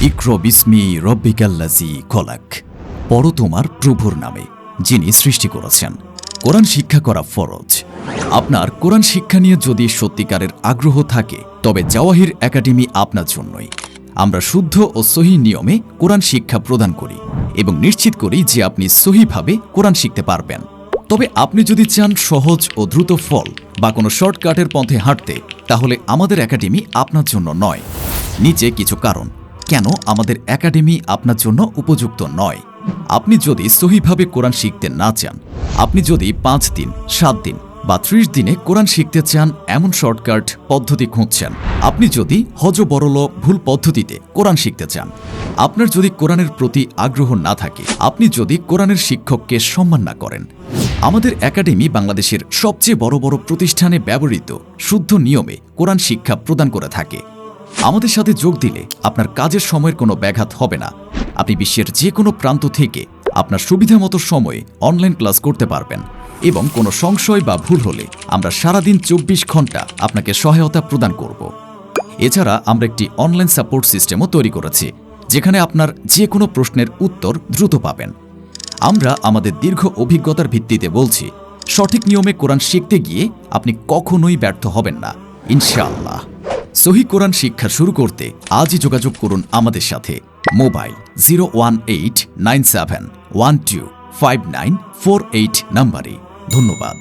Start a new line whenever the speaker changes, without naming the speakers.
ইকরা বিস্মি রব্বিকাল্লাযী খলাক। পড়ো তোমার প্রভুর নামে, যিনি সৃষ্টি করেছেন। কোরআন শিক্ষা করা ফরজ। আপনার কোরআন শিক্ষা নিয়ে যদি সত্যিকারের আগ্রহ থাকে তবে জাওয়াহির একাডেমি আপনার জন্যই। আমরা শুদ্ধ ও সহি নিয়মে কোরআন শিক্ষা প্রদান করি এবং নিশ্চিত করি যে আপনি সহিভাবে কোরআন শিখতে পারবেন। তবে আপনি যদি চান সহজ ও দ্রুত ফল বা কোনো শর্টকাটের পথে হাঁটতে, তাহলে আমাদের একাডেমি আপনার জন্য নয়। নিচে কিছু কারণ কেন আমাদের একাডেমি আপনার জন্য উপযুক্ত নয়। আপনি যদি সহিভাবে কোরআন শিখতে না চান, আপনি যদি 5 দিন, 7 দিন বা 30 দিনে কোরআন শিখতে চান এমন শর্টকাট পদ্ধতি খুঁজছেন, আপনি যদি হযবরল ভুল পদ্ধতিতে কোরআন শিখতে চান, আপনার যদি কোরআনের প্রতি আগ্রহ না থাকে, আপনি যদি কোরআনের শিক্ষককে সম্মান না করেন, আমাদের একাডেমি বাংলাদেশের সবচেয়ে বড় বড় প্রতিষ্ঠানে ব্যবহৃত শুদ্ধ নিয়মে কোরআন শিক্ষা প্রদান করে থাকে। আমাদের সাথে যোগ দিলে আপনার কাজের সময়ের কোনো ব্যাঘাত হবে না। আপনি বিশ্বের যে কোনো প্রান্ত থেকে আপনার সুবিধামতো সময়ে অনলাইন ক্লাস করতে পারবেন এবং কোনো সংশয় বা ভুল হলে আমরা সারাদিন 24 ঘন্টা আপনাকে সহায়তা প্রদান করব। এছাড়া আমরা একটি অনলাইন সাপোর্ট সিস্টেমও তৈরি করেছি, যেখানে আপনার যে কোনো প্রশ্নের উত্তর দ্রুত পাবেন। আমরা আমাদের দীর্ঘ অভিজ্ঞতার ভিত্তিতে বলছি, সঠিক নিয়মে কোরআন শিখতে গিয়ে আপনি কখনোই ব্যর্থ হবেন না, ইনশাআল্লাহ। সহি কোরআন শিক্ষা শুরু করতে আজই যোগাযোগ করুন আমাদের সাথে। মোবাইল 01897125948 নম্বরে। ধন্যবাদ।